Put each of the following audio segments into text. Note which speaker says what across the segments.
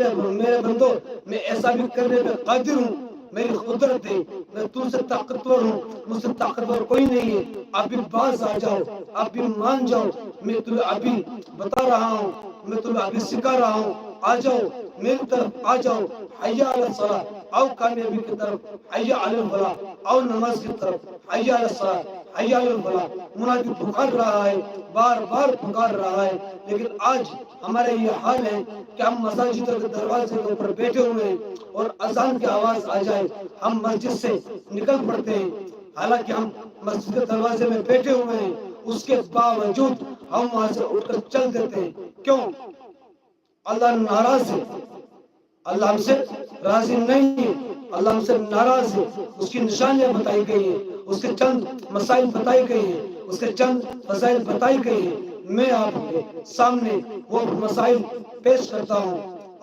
Speaker 1: میرے بندو میں ایسا بھی کرنے پہ قادر ہوں، میری قدرت ہے، میں تم سے طاقتور ہوں، مجھ سے طاقتور کوئی نہیں ہے. ابھی باز آ جاؤ، ابھی مان جاؤ، میں تمہیں ابھی بتا رہا ہوں، میں تمہیں ابھی سکھا رہا ہوں. آ جاؤ میری طرف، آ جاؤ. حی علی الصلاۃ، آؤ کامیابی کی طرف. حی علی الفلاح، آؤ نماز کی طرف. حی علی الصلاۃ، حی علی الفلاح. منادی پکار رہا ہے، بار بار پکار رہا ہے. لیکن آج ہمارا یہ حال ہے کہ ہم مساجدوں کے دروازے کے اوپر بیٹھے ہوئے ہیں اور اذان کی آواز آ جائے ہم مسجد سے نکل پڑتے ہیں. حالانکہ ہم مسجد کے دروازے میں بیٹھے ہوئے ہیں، اس کے باوجود ہم وہاں سے اٹھ کر چل دیتے ہیں. کیوں؟ اللہ ناراض ہے، اللہ ہم سے راضی نہیں ہے، اللہ ہم سے ناراض ہے. اس کی نشانیاں بتائی گئی ہیں، اس کے چند مسائل بتائی گئی ہیں، اس کے چند فضائل بتائی گئی ہیں. میں آپ کے سامنے وہ مسائل پیش کرتا ہوں.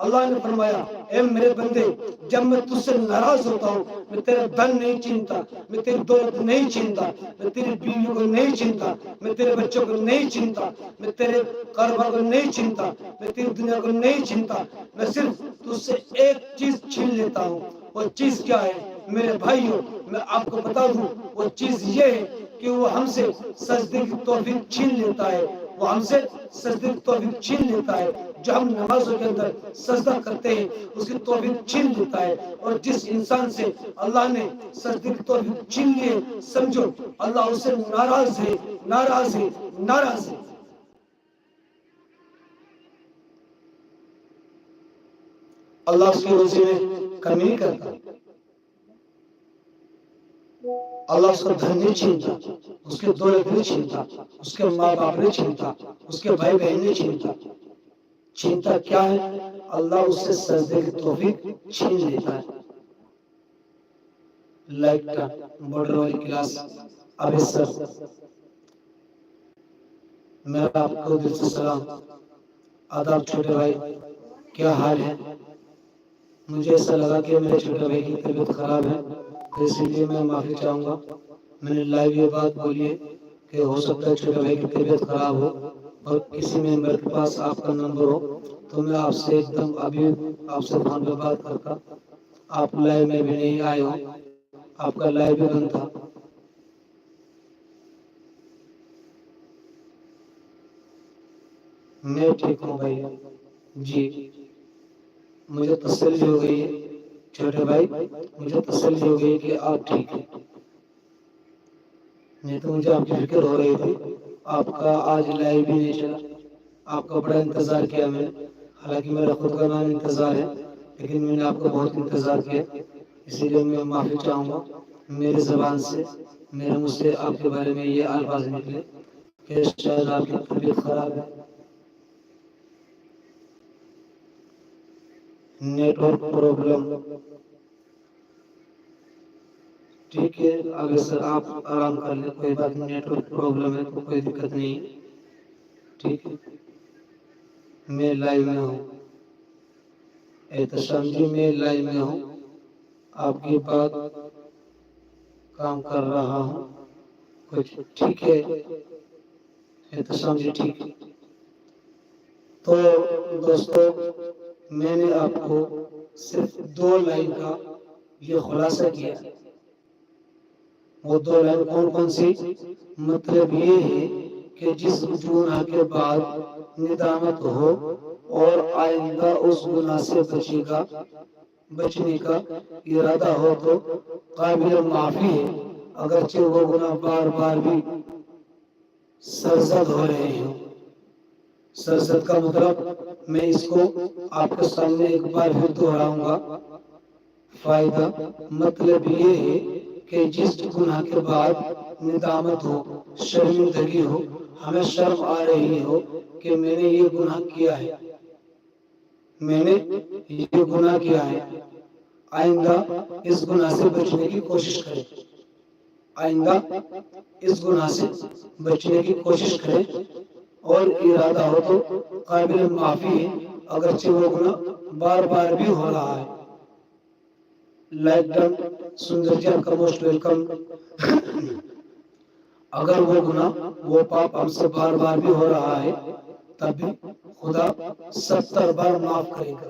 Speaker 1: اللہ نے فرمایا اے میرے بندے، جب میں تجھ سے ناراض ہوتا ہوں، میں تیرا دھن نہیں چھینتا، میں تیری دولت نہیں چھینتا، میں تیری بیوی کو نہیں چھینتا، میں تیرے بچوں کو نہیں چھینتا، میں تیرے کاروبار کو نہیں چھینتا، میں تیری دنیا کو نہیں چھینتا. میں صرف تجھ سے ایک چیز چھین لیتا ہوں. وہ چیز کیا ہے میرے بھائیوں؟ میں آپ کو بتا دوں، وہ چیز یہ ہے کہ وہ ہم سے سجدے کی توفیق چھین لیتا ہے. وہ ہم سے سجدے کی توفیق چھین لیتا ہے. جو ہم نمازوں کے اندر سجدہ کرتے ہیں اس کی توفیق چھین لیتا ہے. اور جس انسان سے اللہ نے سجدے کی توفیق چھین لیے، سمجھو اللہ اس سے ناراض ہے، ناراض ہے، ناراض ہے. اللہ اس کی روزی میں کمی نہیں کرتا، اللہ اس کا دھن نہیں چھینتا، اس کے دولت نہیں چھینتا، اس کے ماں باپ نہیں چھینتا، اس کے بھائی بہن نہیں چھینتا. چھینتا کیا ہے؟ اللہ اس سے سجدے کی توفیق چھین لیتا ہے. لائک کا بارڈر والی کلاس ابھی سر، میرا آپ کو دل سے سلام، آداب چھوٹے بھائی، کیا حال ہے؟ مجھے ایسا لگا کہ میرے چھوٹے بھائی کی طبیعت خراب ہے، تو اسی لیے میں معافی چاہوں گا. میں نے لائیو یہ بات بولی ہے کہ ہو سکتا ہے چھوٹے بھائی کی طبیعت خراب ہو اور کسی ممبر کے پاس آپ کا نمبر ہو، تو میں آپ سے ایک دم ابھی آپ سے فون پہ بات کرتا. آپ لائیو میں بھی نہیں آئے ہو، آپ کا لائیو بھی بند تھا. میں ٹھیک ہوں بھائی جی، مجھے تسلی ہو گئی ہے چھوٹے بھائی، مجھے تسلی ہو گئی کہ آپ ٹھیک ہیں. نہیں تو مجھے آپ کی فکر ہو رہی تھی. آپ کا آج لائیو بھی نہیں چلا، آپ کا بڑا انتظار کیا میں نے. حالانکہ میرا خود کا نام انتظار ہے، لیکن میں نے آپ کا بہت انتظار کیا. اسی لیے میں معافی چاہوں گا. میری زبان سے، میرے منہ سے آپ کے بارے میں یہ الفاظ نکلے کہ شاید آپ کی طبیعت خراب ہے. نیٹ ورک پرابلم، ٹھیک ہے. اگر سر آپ آرام کر لیں، کوئی بات نہیں. نیٹ ورک پرابلم ہے تو کوئی دقت نہیں، ٹھیک ہے. میں لائیو میں ہوں، احتشام جی میں لائیو میں ہوں، آپ کی بات کام کر رہا ہوں. کچھ ٹھیک ہے احتشام جی، ٹھیک ہے. تو دوستو، میں نے آپ کو صرف 2 لائن کا یہ خلاصہ کیا. وہ 2 لائن کون کون سی؟ مطلب یہ ہے کہ جس گناہ کے بعد ندامت ہو اور آئندہ اس گناہ سے بچنے کا ارادہ ہو تو قابل معافی ہے، اگرچہ وہ گناہ بار بار بھی سرزد ہو رہے ہیں. سرزد کا مطلب میں اس کو آپ کے سامنے ایک بار پھر دہراؤں گا. فائدہ مطلب یہ ہے کہ جس گناہ کے بعد ندامت ہو، شرمندگی ہو، ہمیں شرم آ رہی ہو کہ میں نے یہ گناہ کیا ہے، میں نے یہ گناہ کیا ہے، آئندہ اس گناہ سے بچنے کی کوشش کریں. آئندہ اس گناہ سے بچنے کی کوشش کریں اور ارادہ ہو تو قابل معافی ہے، اگرچہ وہ گناہ بار بار بھی ہو رہا ہے. Like done. سندر جی آپ کا موسٹ ویلکم. اگر وہ گناہ، وہ پاپ ہم سے بار بار بھی ہو رہا ہے، تب بھی خدا 70 بار معاف کرے گا.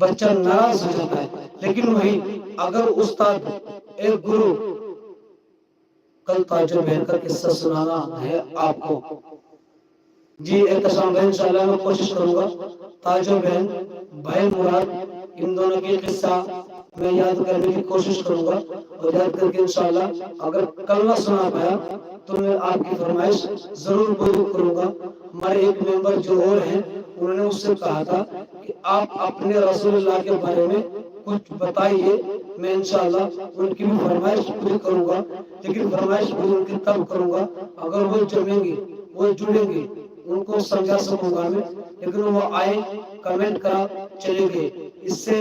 Speaker 1: بچہ ناراض ہو جاتا ہے. لیکن وہی اگر استاد ایک گرو، کل تاجر بہن کا قصہ سنانا ہے آپ کو. جی احتشام بھائی انشاءاللہ میں کوشش کروں گا. تاجر بہن، بھائی مراد، ان دونوں کی قصہ میں یاد کرنے کی کوشش کروں گا، اور یاد کر کے انشاءاللہ اگر کل نہ سنا پایا تو میں آپ کی فرمائش ضرور پوری کروں گا. ہمارے ایک ممبر جو اور ہیں انہوں نے اس سے کہا تھا کہ آپ اپنے رسول اللہ کے بارے میں کچھ بتائیے. میں انشاءاللہ ان کی بھی فرمائش پوری کروں گا، لیکن فرمائش پوری ان کی تب کروں گا اگر وہ جمیں گی، وہ جڑیں گی، ان کو سمجھا سکوں گا میں. لیکن وہ آئے، کمنٹ کرا، چلے گئے. اس سے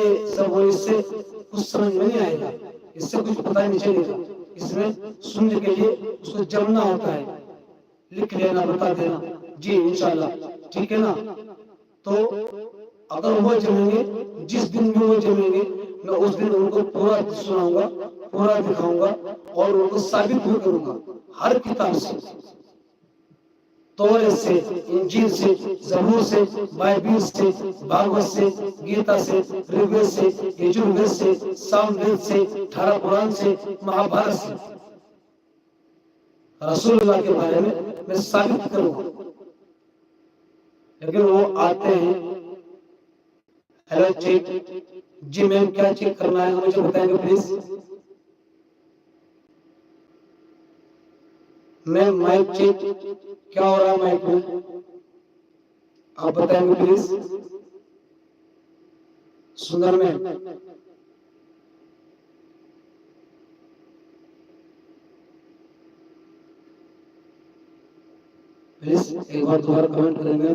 Speaker 1: کچھ سمجھ میں نہیں آئے گا، اس سے کچھ پتہ نہیں چلے گا. اس میں سننے کے لیے اس کو جمنا ہوتا ہے. لکھ لینا، بتا دینا. جی انشاءاللہ ٹھیک ہے نا. تو اگر وہ جمیں گے، جس دن بھی وہ جمیں گے، میں اس دن ان کو پورا سناؤں گا، پورا دکھاؤں گا، اور ان کو ثابت بھی کروں گا ہر کتاب سے، توریت سے، انجیل سے، زبور سے، بائبل سے، بھاگوت سے، گیتا سے، رگ وید سے، یجور وید سے، سام وید سے، 18 قرآن سے، مہابھارت سے، رسول اللہ کے بارے میں ثابت کروں گا. لیکن وہ آتے ہیں، ہیلو چیک. جی میم کیا چیک کرنا ہے مجھے بتائیں گے پلیز. میم مائک چیک کیا ہو رہا ہے مائک میں، آپ بتائیں گے پلیز. سندر میں پلیز ایک بار دوبارہ کمنٹ کریں گے.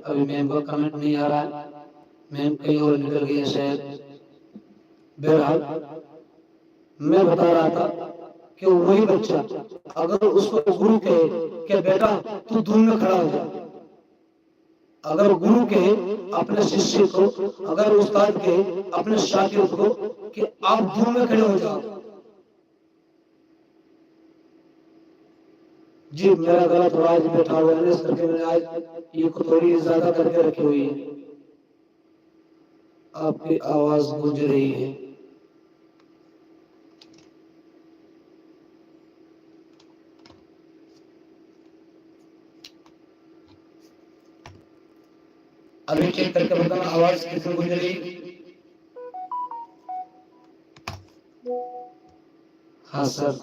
Speaker 1: ابھی میم کا کمنٹ نہیں آ رہا ہے، میم کہیں اور نکل گئی ہے شاید. بہرحال میں بتا رہا تھا کہ وہی بچہ اگر اس کو گرو کہے کہ بیٹا تو دھوم میں کھڑا ہو جا، اگر گرو کہے اپنے ششیہ کو، اگر استاد کہے اپنے شاگرد کو کہ آپ دھوم میں کھڑے ہو جاؤ. جی میرا گلا تھوڑا آج بیٹھا ہوا ہے، اس کر کے میں نے آج یہ کو تھوڑی زیادہ کر کے رکھی ہوئی ہے. آپ کی آواز گونج رہی ہے. ابھی چیک کر کے بتانا آواز کتنی گونج رہی ہے. ہاں سر.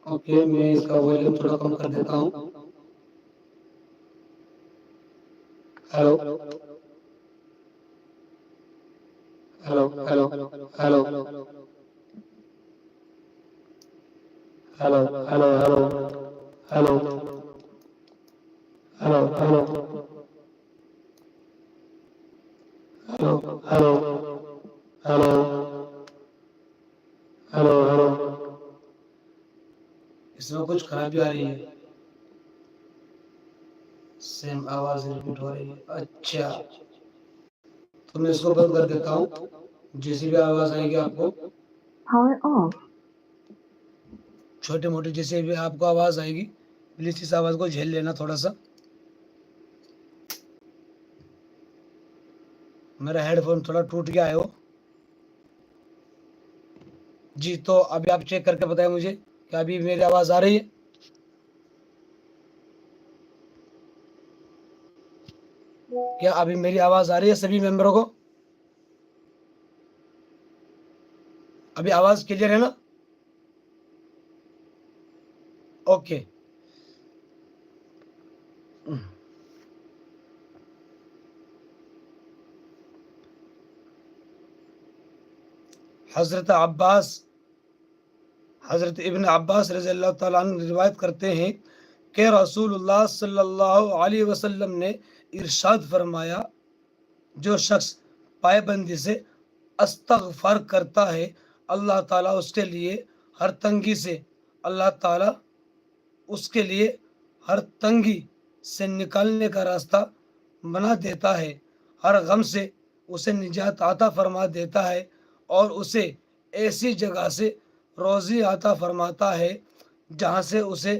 Speaker 1: اوکے میں اس کا والیوم تھوڑا کم کر دیتا ہوں. Hello hello hello hello hello hello hello hello hello hello hello hello hello hello hello. اس میں کچھ خرابی آ رہی ہے، سیم آواز ریپیٹ ہو رہی ہے. اچھا تو میں اس کو بند کر دیتا ہوں. جیسی بھی آواز آئے گی آپ کو، چھوٹے موٹے جیسے بھی آپ کو آواز آئے گی، پلیز اس آواز کو جھیل لینا تھوڑا سا. میرا ہیڈ فون تھوڑا ٹوٹ گیا ہے وہ. جی تو ابھی آپ چیک کر کے بتائیں مجھے کہ ابھی میری آواز آ رہی ہے. کیا ابھی میری آواز آ رہی ہے سبھی ممبروں کو؟ ابھی آواز کلیئر ہے نا؟ اوکے. حضرت ابن عباس رضی اللہ تعالیٰ عنہ روایت کرتے ہیں کہ رسول اللہ صلی اللہ علیہ وسلم نے ارشاد فرمایا، جو شخص پائبندی سے استغفار کرتا ہے، اللہ تعالیٰ اس کے لیے ہر تنگی سے ہر تنگی سے نکالنے کا راستہ بنا دیتا ہے، ہر غم سے اسے نجات عطا فرما دیتا ہے، اور اسے ایسی جگہ سے روزی عطا فرماتا ہے جہاں سے اسے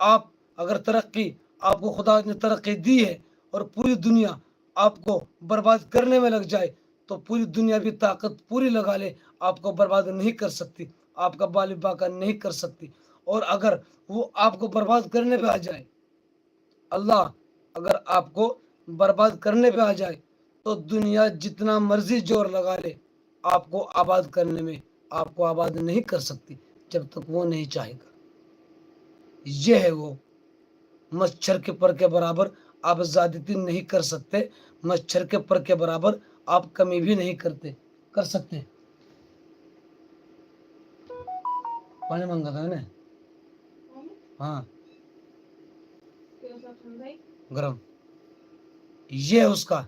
Speaker 1: آپ اگر ترقی آپ کو خدا نے ترقی دی ہے اور پوری دنیا آپ کو برباد کرنے میں لگ جائے تو پوری دنیا بھی طاقت پوری لگا لے آپ کو برباد نہیں کر سکتی، آپ کا بال باقا نہیں کر سکتی۔ اور اگر وہ آپ کو برباد کرنے پہ آ جائے، اللہ اگر آپ کو برباد کرنے پہ آ جائے تو دنیا جتنا مرضی زور لگا لے آپ کو آباد کرنے میں آپ کو آباد نہیں کر سکتی جب تک وہ نہیں چاہے گا۔ یہ ہے وہ مچھر کے پر کے برابر آپ زیادتی نہیں کر سکتے، مچھر کے پر کے برابر آپ کمی بھی نہیں کر سکتے۔ پانی مانگا تھا نا؟ ہاں گرم، یہ ہے اس کا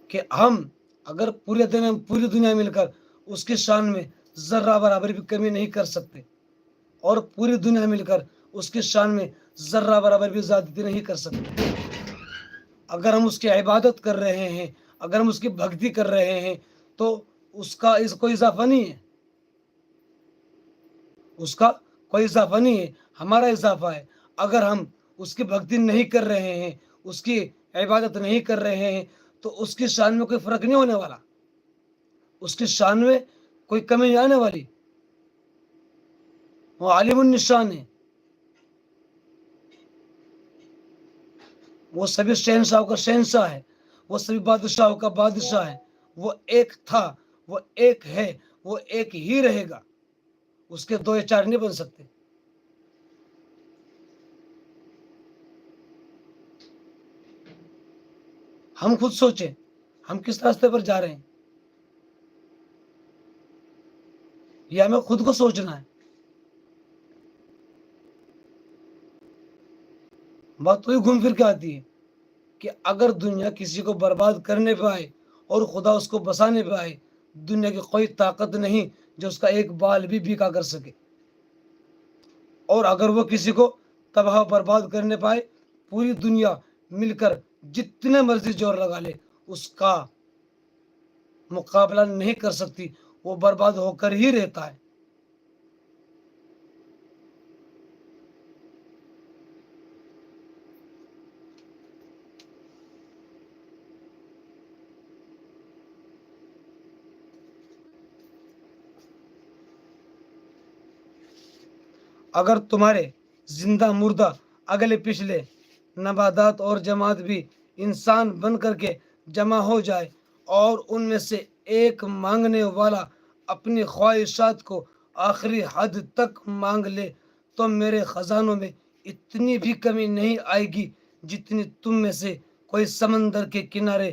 Speaker 1: کہ ہم اگر پوری دنیا مل کر اس کی شان میں ذرہ برابر بھی کمی نہیں کر سکتے، اور پوری دنیا مل کر اس کی شان میں ذرہ برابر بھی زیادتی نہیں کر سکتے۔ اگر ہم اس کی عبادت کر رہے ہیں، اگر ہم اس کی بھکتی کر رہے ہیں تو اس کا کوئی اضافہ نہیں ہے، اس کا کوئی اضافہ نہیں ہے، ہمارا اضافہ ہے۔ اگر ہم اس کی بھکتی نہیں کر رہے ہیں، اس کی عبادت نہیں کر رہے ہیں تو اس کی شان میں کوئی فرق نہیں ہونے والا، اس کی شان میں کوئی کمی نہیں آنے والی۔ وہ عالم النشان ہے، وہ سبھی شہنشاہوں کا شہنشاہ ہے، وہ سبھی بادشاہوں کا بادشاہ ہے۔ وہ ایک تھا، وہ ایک ہے، وہ ایک ہی رہے گا، اس کے دو یا چار نہیں بن سکتے۔ ہم خود سوچیں ہم کس راستے پر جا رہے ہیں، یہ ہمیں خود کو سوچنا ہے۔ بات تو ہی گھوم پھر کے آتی ہے کہ اگر دنیا کسی کو برباد کرنے پہ آئے اور خدا اس کو بسانے پہ آئے، دنیا کی کوئی طاقت نہیں جو اس کا ایک بال بھی بھیکا کر سکے۔ اور اگر وہ کسی کو تباہ و برباد کرنے پائے، پوری دنیا مل کر جتنے مرضی زور لگا لے اس کا مقابلہ نہیں کر سکتی، وہ برباد ہو کر ہی رہتا ہے۔ اگر تمہارے زندہ مردہ اگلے پچھلے نباتات اور جماعت بھی انسان بن کر کے جمع ہو جائے اور ان میں سے ایک مانگنے والا اپنی خواہشات کو آخری حد تک مانگ لے تو میرے خزانوں میں اتنی بھی کمی نہیں آئے گی جتنی تم میں سے کوئی سمندر کے کنارے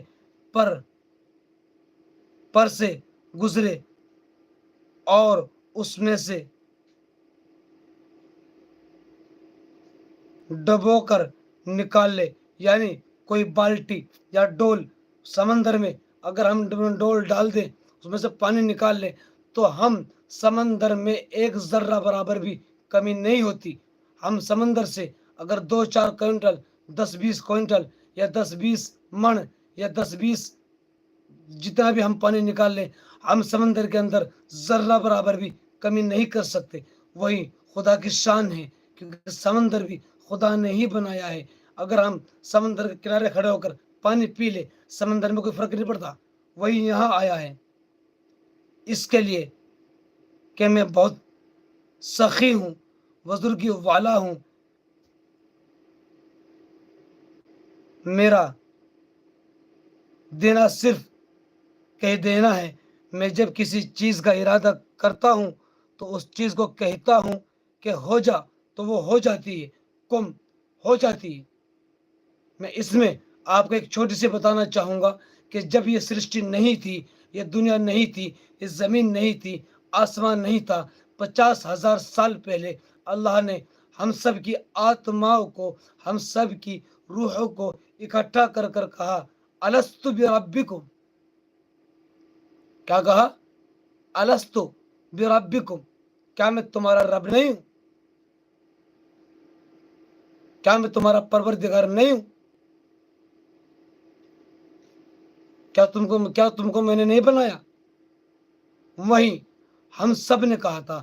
Speaker 1: پر سے گزرے اور اس میں سے ڈبو کر نکال لے۔ یعنی کوئی بالٹی یا ڈول سمندر میں اگر ہم ڈول ڈال دیں اس میں سے پانی نکال لیں تو ہم سمندر میں ایک ذرہ برابر بھی کمی نہیں ہوتی۔ ہم سمندر سے اگر 2-4 کوئنٹل 10-20 کوئنٹل یا 10-20 من یا 10-20 جتنا بھی ہم پانی نکال لیں ہم سمندر کے اندر ذرہ برابر بھی کمی نہیں کر سکتے۔ وہی خدا کی شان ہے کیونکہ سمندر بھی خدا نے ہی بنایا ہے۔ اگر ہم سمندر کے کنارے کھڑے ہو کر پانی پی لے سمندر میں کوئی فرق نہیں پڑتا، وہی یہاں آیا ہے اس کے لیے کہ میں بہت سخی ہوں، بزرگی والا ہوں، میرا دینا صرف کہہ دینا ہے۔ میں جب کسی چیز کا ارادہ کرتا ہوں تو اس چیز کو کہتا ہوں کہ ہو جا تو وہ ہو جاتی ہے، کم ہو جاتی ہے۔ میں اس میں آپ کو ایک چھوٹی سی بتانا چاہوں گا کہ جب یہ سرشٹی نہیں تھی، یہ دنیا نہیں تھی، یہ زمین نہیں تھی، آسمان نہیں تھا، 50,000 سال پہلے اللہ نے ہم سب کی آتماؤں کو، ہم سب کی روحوں کو اکٹھا کر کر کہا الستُ بربکم، کیا کہا؟ الستُ بربکم، کیا میں تمہارا رب نہیں ہوں؟ کیا میں تمہارا پروردگار نہیں ہوں؟ کیا تم کو میں نے نہیں بنایا؟ وہیں ہم سب نے کہا تھا